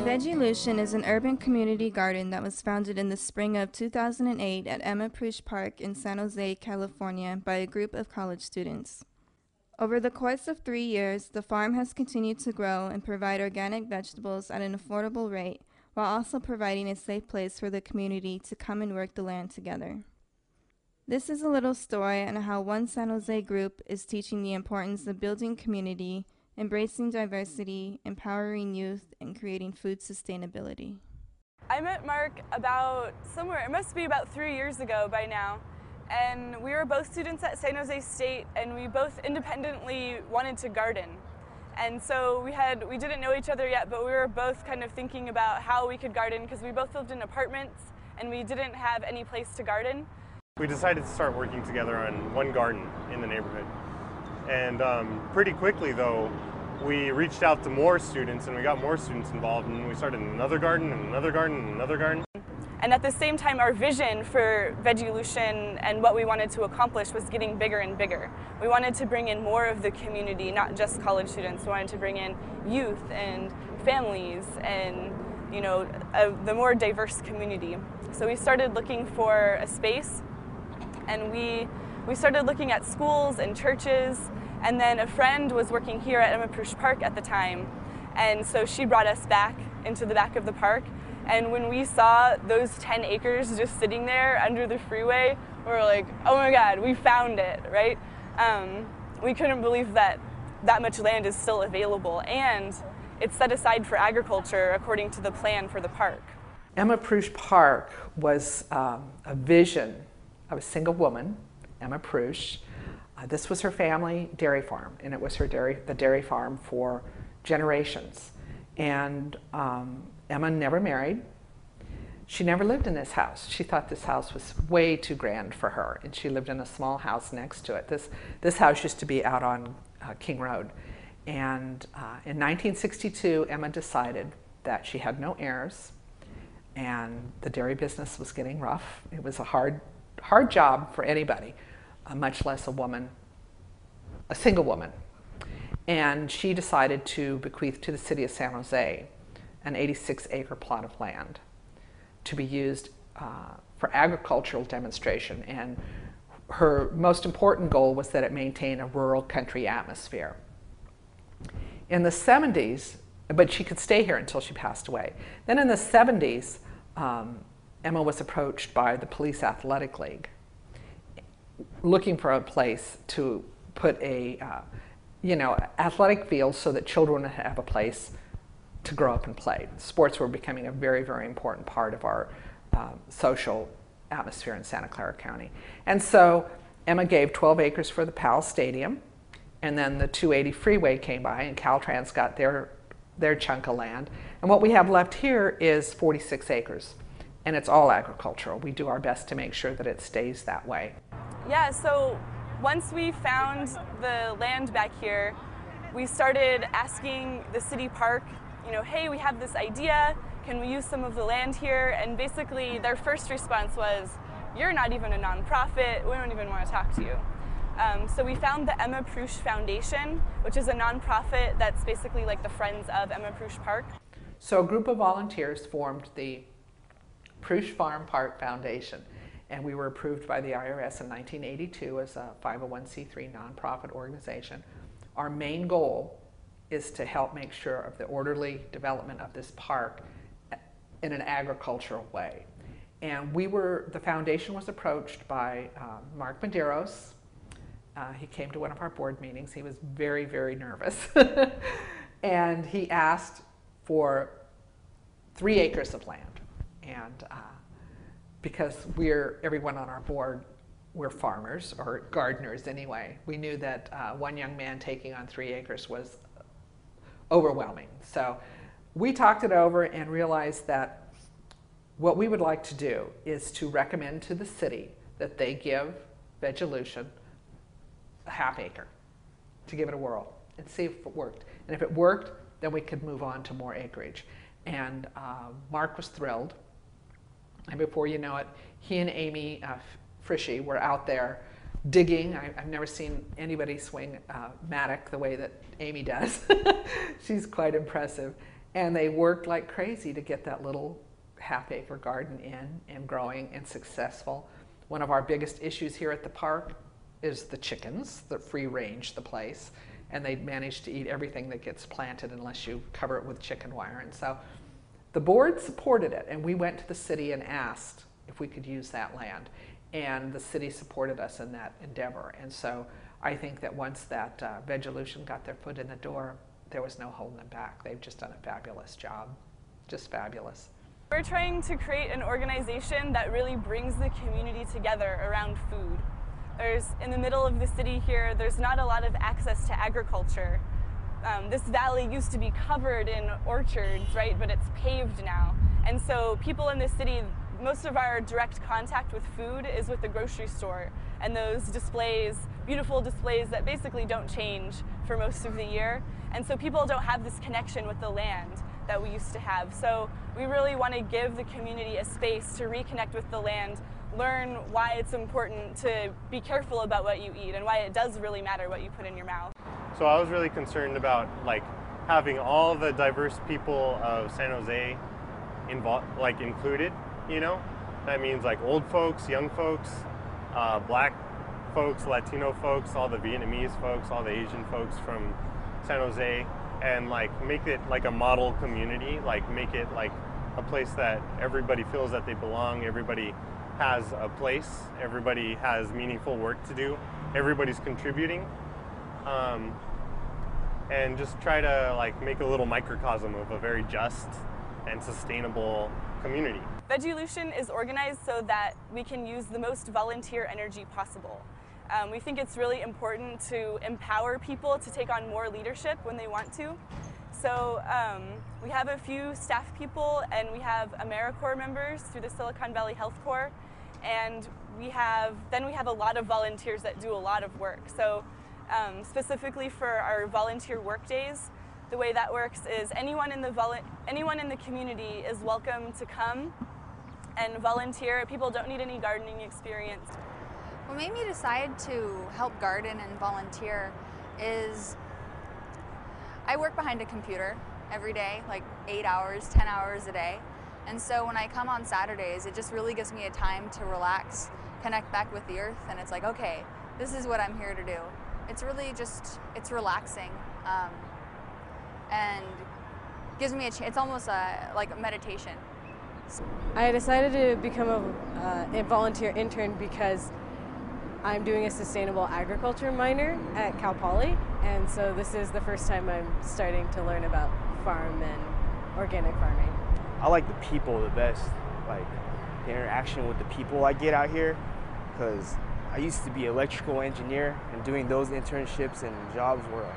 VEGGIELUTION is an urban community garden that was founded in the spring of 2008 at Emma Prush Park in San Jose, California by a group of college students. Over the course of 3 years, the farm has continued to grow and provide organic vegetables at an affordable rate, while also providing a safe place for the community to come and work the land together. This is a little story on how one San Jose group is teaching the importance of building community, embracing diversity, empowering youth, and creating food sustainability. I met Mark it must be about 3 years ago by now, and we were both students at San Jose State, and we both independently wanted to garden. And so we didn't know each other yet, but we were both kind of thinking about how we could garden because we both lived in apartments and we didn't have any place to garden. We decided to start working together on one garden in the neighborhood. And pretty quickly though, we reached out to more students and we got more students involved, and we started another garden and another garden and another garden. And at the same time, our vision for VEGGIELUTION and what we wanted to accomplish was getting bigger and bigger. We wanted to bring in more of the community, not just college students. We wanted to bring in youth and families and, you know, the more diverse community. So we started looking for a space, and we started looking at schools and churches, and then a friend was working here at Emma Prush Park at the time, and so she brought us back into the back of the park. And when we saw those 10 acres just sitting there under the freeway, we were like, oh my God, we found it, right? We couldn't believe that that much land is still available, and it's set aside for agriculture according to the plan for the park. Emma Prush Park was a vision of a single woman, Emma Prush. This was her family dairy farm, and it was the dairy farm for generations. And Emma never married. She never lived in this house. She thought this house was way too grand for her, and she lived in a small house next to it. This house used to be out on King Road. And in 1962, Emma decided that she had no heirs, and the dairy business was getting rough. It was a hard job for anybody, much less a single woman. And she decided to bequeath to the city of San Jose an 86-acre plot of land to be used for agricultural demonstration. And her most important goal was that it maintain a rural country atmosphere. In the 70s, but she could stay here until she passed away. Then in the 70s, Emma was approached by the Police Athletic League looking for a place to put a athletic field so that children would have a place to grow up and play. Sports were becoming a very, very important part of our social atmosphere in Santa Clara County. And so Emma gave 12 acres for the PAL Stadium, and then the 280 freeway came by, and Caltrans got their chunk of land. And what we have left here is 46 acres, and it's all agricultural. We do our best to make sure that it stays that way. Yeah, so once we found the land back here, we started asking the city park, hey, we have this idea, can we use some of the land here? And basically their first response was, you're not even a nonprofit, we don't even want to talk to you. So we found the Emma Prush Foundation, which is a nonprofit that's basically like the Friends of Emma Prush Park. So a group of volunteers formed the Prush Farm Park Foundation, and we were approved by the IRS in 1982 as a 501c3 nonprofit organization. Our main goal is to help make sure of the orderly development of this park in an agricultural way. And the foundation was approached by Mark Medeiros. He came to one of our board meetings. He was very, very nervous. And he asked for 3 acres of land. And because everyone on our board, we're farmers or gardeners anyway, we knew that one young man taking on 3 acres was overwhelming. So we talked it over and realized that what we would like to do is to recommend to the city that they give VEGGIELUTION a ½ acre to give it a whirl and see if it worked. And if it worked, then we could move on to more acreage. And Mark was thrilled. And before you know it, he and Amy Frishy were out there digging. I've never seen anybody swing mattock the way that Amy does. She's quite impressive. And they worked like crazy to get that little half-acre garden in and growing and successful. One of our biggest issues here at the park is the chickens that free range the place, and they manage to eat everything that gets planted unless you cover it with chicken wire. And so the board supported it, and we went to the city and asked if we could use that land. And the city supported us in that endeavor. And so I think that once that VEGGIELUTION got their foot in the door, there was no holding them back. They've just done a fabulous job, just fabulous. We're trying to create an organization that really brings the community together around food. In the middle of the city here, there's not a lot of access to agriculture. This valley used to be covered in orchards, right, but it's paved now. And so people in the city, most of our direct contact with food is with the grocery store and those displays, beautiful displays that basically don't change for most of the year. And so people don't have this connection with the land that we used to have. So we really want to give the community a space to reconnect with the land, learn why it's important to be careful about what you eat and why it does really matter what you put in your mouth. So I was really concerned about having all the diverse people of San Jose included, you know? That means old folks, young folks, black folks, Latino folks, all the Vietnamese folks, all the Asian folks from San Jose, and make it a model community, make it a place that everybody feels that they belong, everybody has a place, everybody has meaningful work to do, everybody's contributing, and just try to make a little microcosm of a very just and sustainable community. VEGGIELUTION is organized so that we can use the most volunteer energy possible. We think it's really important to empower people to take on more leadership when they want to. So we have a few staff people, and we have AmeriCorps members through the Silicon Valley Health Corps, and we have a lot of volunteers that do a lot of work. So specifically for our volunteer work days, the way that works is anyone in the community is welcome to come and volunteer. People don't need any gardening experience. What made me decide to help garden and volunteer is I work behind a computer every day, 8 hours, 10 hours a day. And so when I come on Saturdays, it just really gives me a time to relax, connect back with the earth, and it's okay, this is what I'm here to do. It's really just, it's relaxing. And gives me it's almost like a meditation. I decided to become a volunteer intern because I'm doing a sustainable agriculture minor at Cal Poly, and so this is the first time I'm starting to learn about farm and organic farming. I like the people the best, the interaction with the people I get out here, because I used to be an electrical engineer, and doing those internships and jobs were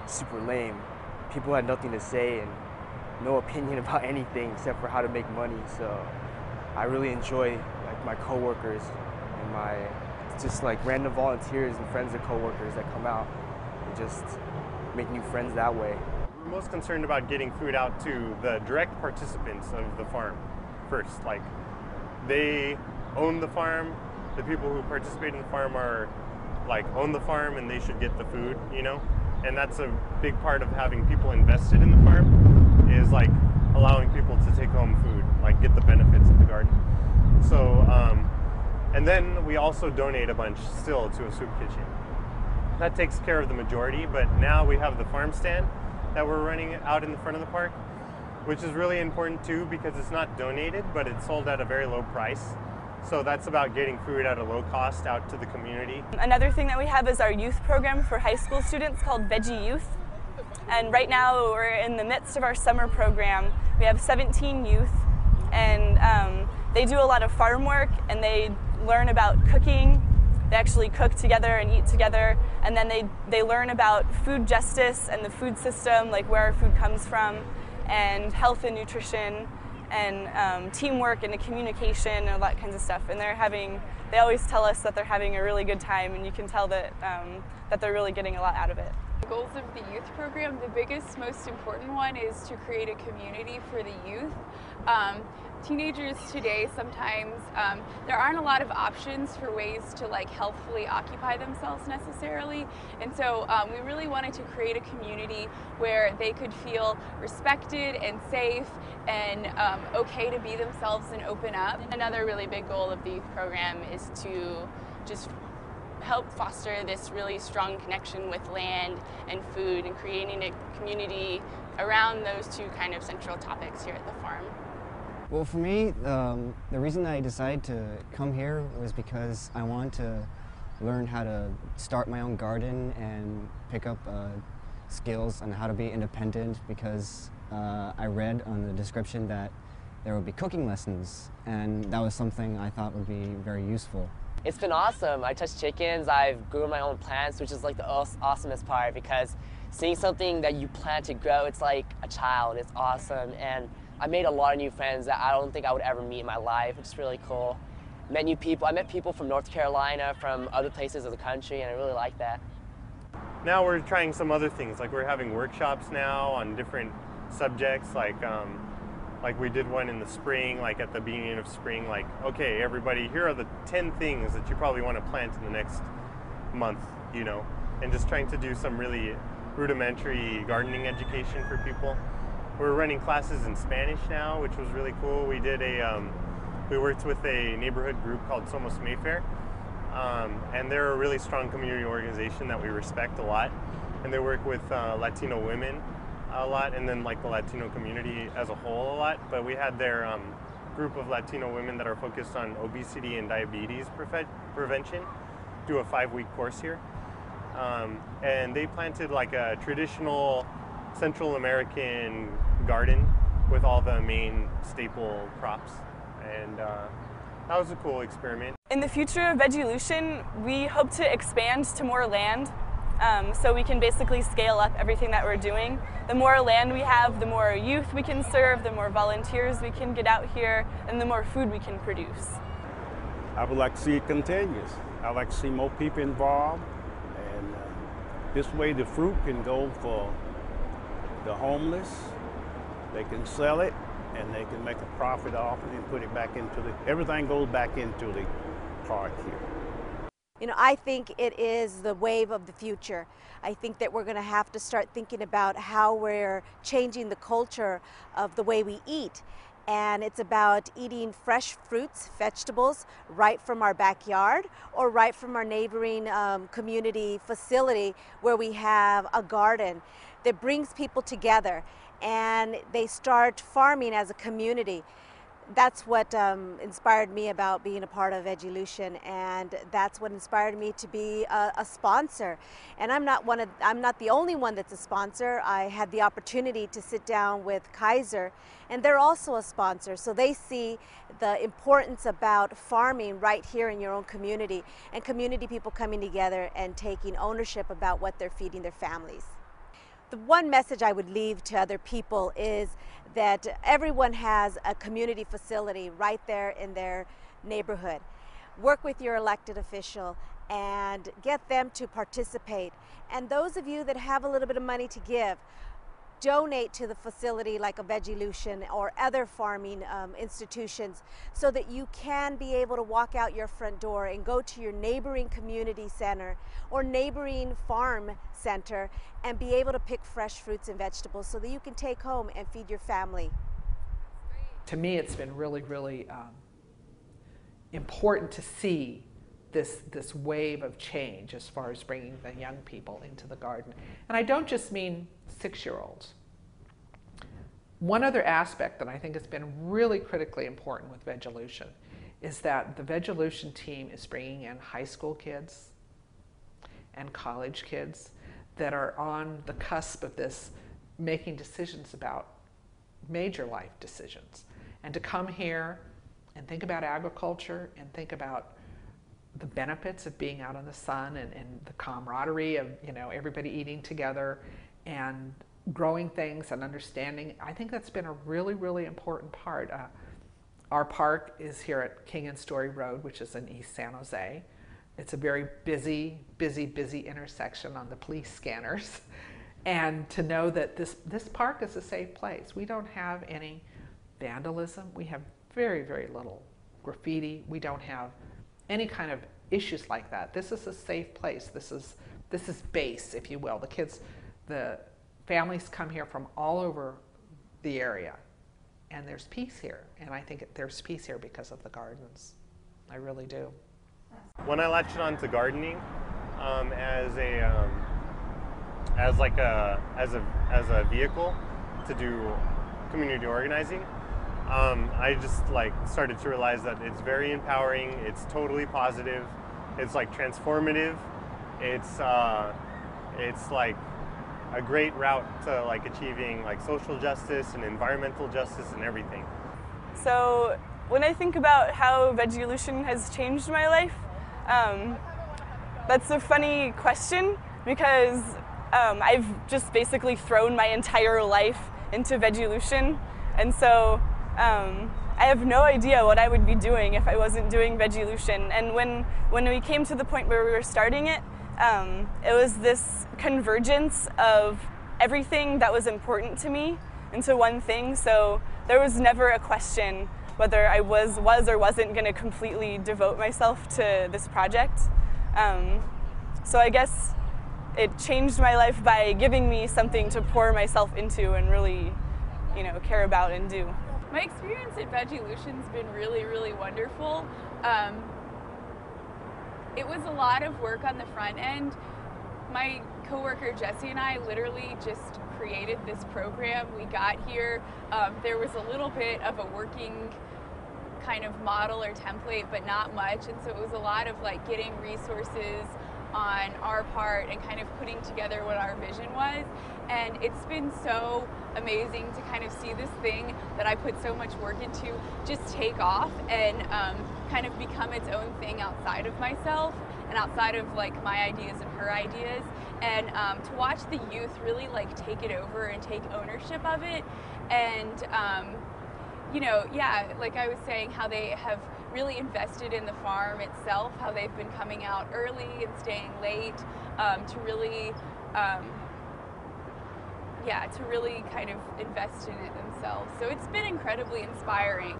super lame. People had nothing to say and no opinion about anything except for how to make money. So I really enjoy my coworkers and my random volunteers and friends of coworkers that come out and just make new friends that way. We're most concerned about getting food out to the direct participants of the farm first. They own the farm. The people who participate in the farm are own the farm, and they should get the food, you know? And that's a big part of having people invested in the farm, is allowing people to take home food, get the benefits of the garden. So, and then we also donate a bunch still to a soup kitchen. That takes care of the majority, but now we have the farm stand that we're running out in the front of the park, which is really important too, because it's not donated, but it's sold at a very low price. So that's about getting food at a low cost out to the community. Another thing that we have is our youth program for high school students called Veggie Youth. And right now we're in the midst of our summer program. We have 17 youth, and they do a lot of farm work, and they learn about cooking. They actually cook together and eat together, and then they learn about food justice and the food system, where our food comes from, and health and nutrition, and teamwork and communication and all that kinds of stuff. And they always tell us that they're having a really good time, and you can tell that, that they're really getting a lot out of it. Goals of the youth program, the biggest, most important one is to create a community for the youth. Teenagers today, sometimes there aren't a lot of options for ways to healthfully occupy themselves necessarily, and so we really wanted to create a community where they could feel respected and safe and okay to be themselves and open up. Another really big goal of the youth program is to just help foster this really strong connection with land and food and creating a community around those two kind of central topics here at the farm. Well, for me, the reason I decided to come here was because I wanted to learn how to start my own garden and pick up skills on how to be independent, because I read on the description that there would be cooking lessons, and that was something I thought would be very useful. It's been awesome. I touched chickens, I've grew my own plants, which is like the awesomest part, because seeing something that you plant to grow, it's like a child. It's awesome, and I made a lot of new friends that I don't think I would ever meet in my life, which is really cool. Met new people. I met people from North Carolina, from other places of the country, and I really like that. Now we're trying some other things, like we're having workshops now on different subjects, like we did one in the spring, like at the beginning of spring, like, okay, everybody, here are the 10 things that you probably want to plant in the next month, you know, and just trying to do some really rudimentary gardening education for people. We're running classes in Spanish now, which was really cool. We did we worked with a neighborhood group called Somos Mayfair, and they're a really strong community organization that we respect a lot, and they work with Latino women a lot, and then like the Latino community as a whole a lot. But we had their group of Latino women that are focused on obesity and diabetes prevention do a 5-week course here, and they planted like a traditional Central American garden with all the main staple crops, and that was a cool experiment. In the future of VEGGIELUTION, we hope to expand to more land, so we can basically scale up everything that we're doing. The more land we have, the more youth we can serve, the more volunteers we can get out here, and the more food we can produce. I would like to see it continues. I'd like to see more people involved, and this way the fruit can go for the homeless. They can sell it, and they can make a profit off it and put it back into everything goes back into the park here. You know, I think it is the wave of the future. I think that we're going to have to start thinking about how we're changing the culture of the way we eat. And it's about eating fresh fruits, vegetables, right from our backyard or right from our neighboring community facility where we have a garden that brings people together and they start farming as a community. That's what inspired me about being a part of VEGGIELUTION, and that's what inspired me to be a sponsor. And I'm not the only one that's a sponsor. I had the opportunity to sit down with Kaiser, and they're also a sponsor. So they see the importance about farming right here in your own community, and community people coming together and taking ownership about what they're feeding their families. The one message I would leave to other people is that everyone has a community facility right there in their neighborhood. Work with your elected official and get them to participate. And those of you that have a little bit of money to give, donate to the facility like a VEGGIELUTION or other farming institutions so that you can be able to walk out your front door and go to your neighboring community center or neighboring farm center and be able to pick fresh fruits and vegetables so that you can take home and feed your family. To me, it's been really, really important to see this wave of change as far as bringing the young people into the garden. And I don't just mean 6-year-olds. One other aspect that I think has been really critically important with VEGGIELUTION is that the VEGGIELUTION team is bringing in high school kids and college kids that are on the cusp of this, making decisions about major life decisions. And to come here and think about agriculture and think about the benefits of being out in the sun and the camaraderie of, you know, everybody eating together and growing things and understanding. I think that's been a really, really important part. Our park is here at King and Story Road, which is in East San Jose. It's a very busy, busy intersection on the police scanners. And to know that this park is a safe place. We don't have any vandalism. We have very, very little graffiti. We don't have any kind of issues like that. This is a safe place. This is base, if you will. The families come here from all over the area, and there's peace here. And I think there's peace here because of the gardens. I really do. When I latched on to gardening as a vehicle to do community organizing, I just started to realize that it's very empowering. It's totally positive. It's transformative. It's like a great route to achieving social justice and environmental justice and everything. So when I think about how VEGGIELUTION has changed my life, that's a funny question because I've just basically thrown my entire life into VEGGIELUTION, and so I have no idea what I would be doing if I wasn't doing VEGGIELUTION. And when we came to the point where we were starting it, it was this convergence of everything that was important to me into one thing. So there was never a question whether I was or wasn't going to completely devote myself to this project. So I guess it changed my life by giving me something to pour myself into and really, care about and do. My experience at VEGGIELUTION's been really, really wonderful. It was a lot of work on the front end. My coworker Jesse and I literally just created this program. We got here, there was a little bit of a working kind of model or template, but not much, and so it was a lot of getting resources on our part and kind of putting together what our vision was. And it's been so amazing to kind of see this thing that I put so much work into just take off and kind of become its own thing outside of myself and outside of my ideas and her ideas, and to watch the youth really take it over and take ownership of it. And yeah, like I was saying, how they have really invested in the farm itself, how they've been coming out early and staying late to really kind of invest in it themselves. So it's been incredibly inspiring.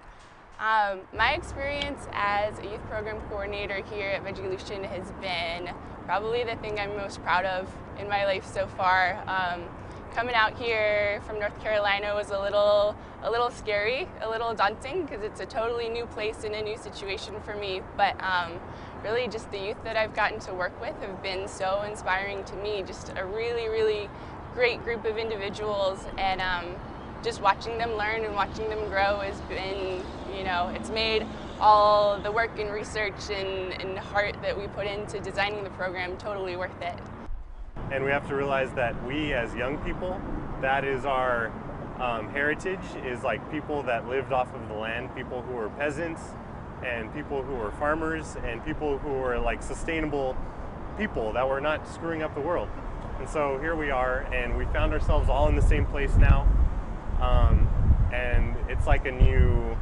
My experience as a youth program coordinator here at VEGGIELUTION has been probably the thing I'm most proud of in my life so far. Coming out here from North Carolina was a little scary, a little daunting, because it's a totally new place and a new situation for me. But really just the youth that I've gotten to work with have been so inspiring to me. Just a really, really great group of individuals, and just watching them learn and watching them grow has been, it's made all the work and research and heart that we put into designing the program totally worth it. And we have to realize that we as young people, that is our heritage, is people that lived off of the land, people who were peasants and people who were farmers and people who were sustainable people that were not screwing up the world. And so here we are, and we found ourselves all in the same place now. And it's like a new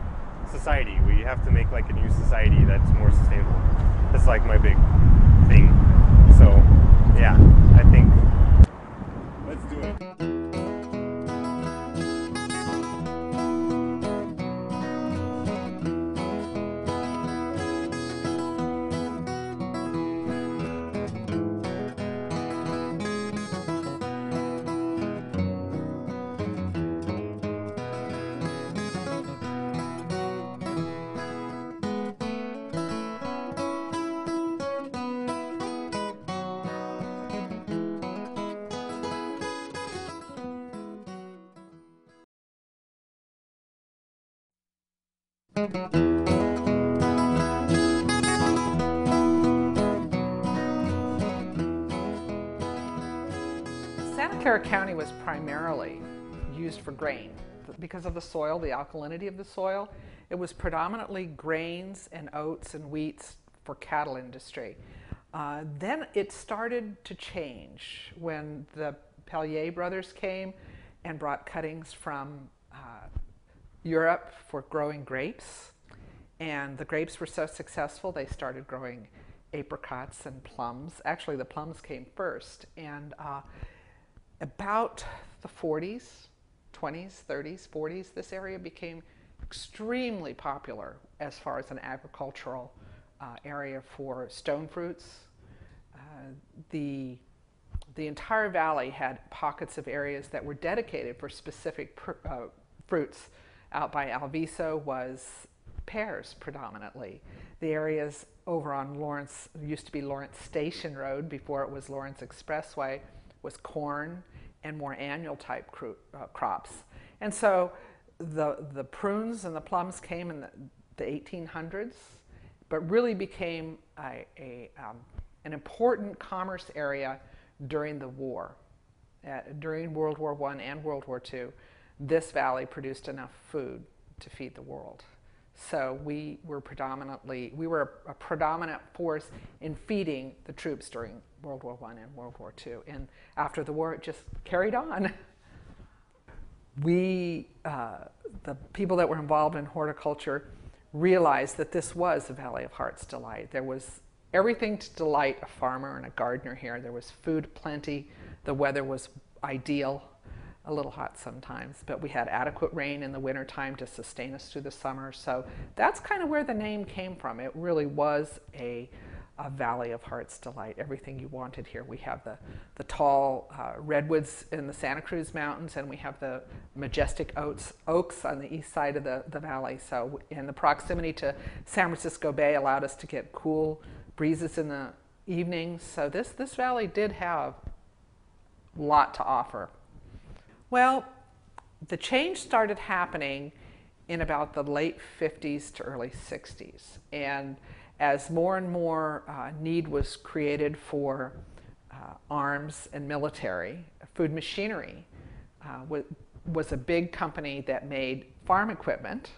society. We have to make a new society that's more sustainable. That's my big thing. So yeah, I think let's do it. Santa Clara County was primarily used for grain because of the soil, the alkalinity of the soil. It was predominantly grains and oats and wheats for cattle industry. Then it started to change when the Pellier brothers came and brought cuttings from Europe for growing grapes. And the grapes were so successful, they started growing apricots and plums. Actually, the plums came first. And about the 40s, 20s, 30s, 40s, this area became extremely popular as far as an agricultural area for stone fruits. The entire valley had pockets of areas that were dedicated for specific fruits. Out by Alviso was pears predominantly. The areas over on Lawrence, used to be Lawrence Station Road before it was Lawrence Expressway, was corn and more annual type crops. And so the prunes and the plums came in the 1800s, but really became an important commerce area during the war. During World War I and World War II, this valley produced enough food to feed the world. So we were a predominant force in feeding the troops during World War I and World War II. And after the war, it just carried on. The people that were involved in horticulture realized that this was a Valley of Heart's Delight. There was everything to delight a farmer and a gardener here. There was food plenty. The weather was ideal. A little hot sometimes, but we had adequate rain in the wintertime to sustain us through the summer. So that's kind of where the name came from. It really was a Valley of Heart's Delight, everything you wanted here. We have the tall redwoods in the Santa Cruz Mountains, and we have the majestic oaks on the east side of the valley. So, and the proximity to San Francisco Bay allowed us to get cool breezes in the evenings. So this valley did have a lot to offer. Well, the change started happening in about the late 50s to early 60s. And as more and more need was created for arms and military, Food Machinery was a big company that made farm equipment,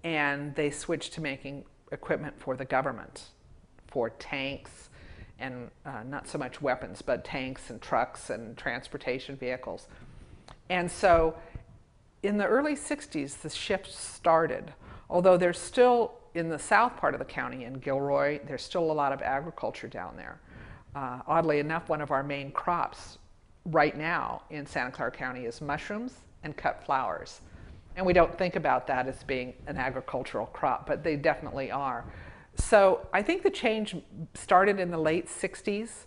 and they switched to making equipment for the government, for tanks and not so much weapons, but tanks and trucks and transportation vehicles. And so in the early 60s, the shift started. Although there's still, in the south part of the county, in Gilroy, there's still a lot of agriculture down there. Oddly enough, one of our main crops right now in Santa Clara County is mushrooms and cut flowers. And we don't think about that as being an agricultural crop, but they definitely are. So I think the change started in the late 60s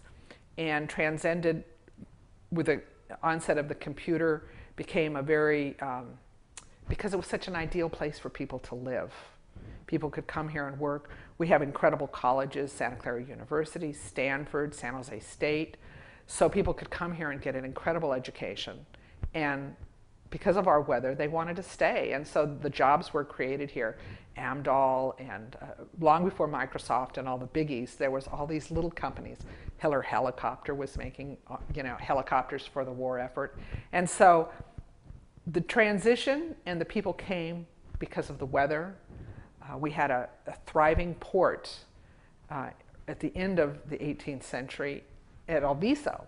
and transcended with the onset of the computer, became a very, because it was such an ideal place for people to live. People could come here and work. We have incredible colleges, Santa Clara University, Stanford, San Jose State. So people could come here and get an incredible education. And because of our weather, they wanted to stay. And so the jobs were created here. Amdahl, and long before Microsoft and all the biggies, there was all these little companies. Hiller Helicopter was making, helicopters for the war effort. And so the transition and the people came because of the weather. We had a thriving port at the end of the 18th century at Alviso.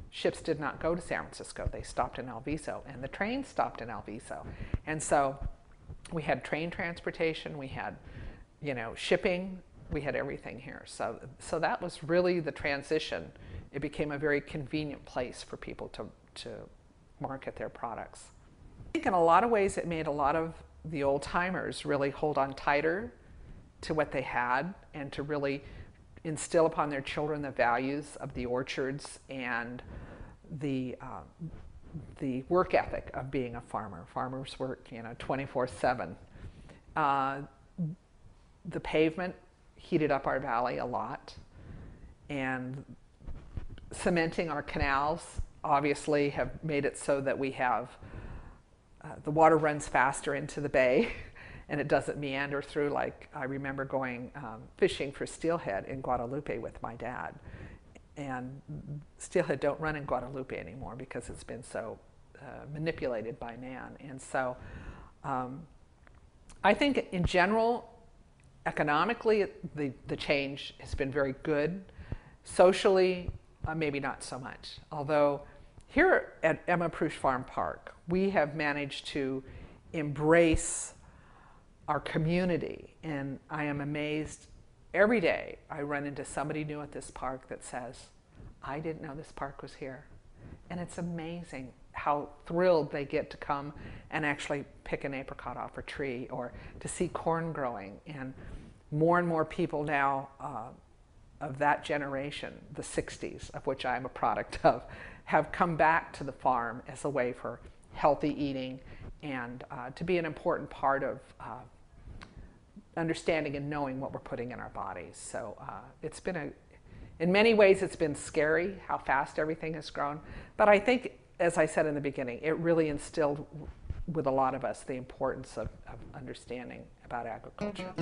Ships did not go to San Francisco. They stopped in Alviso, and the trains stopped in Alviso. And so we had train transportation, we had, shipping, we had everything here. So that was really the transition. It became a very convenient place for people to market their products. I think in a lot of ways it made a lot of the old timers really hold on tighter to what they had and to really instill upon their children the values of the orchards and the work ethic of being a farmer. Farmers work, 24/7. The pavement heated up our valley a lot, and cementing our canals obviously have made it so that we have the water runs faster into the bay and it doesn't meander through. Like I remember going fishing for steelhead in Guadalupe with my dad, and steelhead don't run in Guadalupe anymore because it's been so manipulated by man. And so I think in general, economically, the change has been very good. Socially, maybe not so much. Although here at Emma Prusch Farm Park, we have managed to embrace our community, and I am amazed every day I run into somebody new at this park that says, I didn't know this park was here. And it's amazing how thrilled they get to come and actually pick an apricot off a tree, or to see corn growing. And more people now of that generation, the 60s, of which I'm a product of, have come back to the farm as a way for healthy eating and to be an important part of understanding and knowing what we're putting in our bodies. So it's been in many ways it's been scary how fast everything has grown, but I think, as I said in the beginning, it really instilled with a lot of us the importance of understanding about agriculture.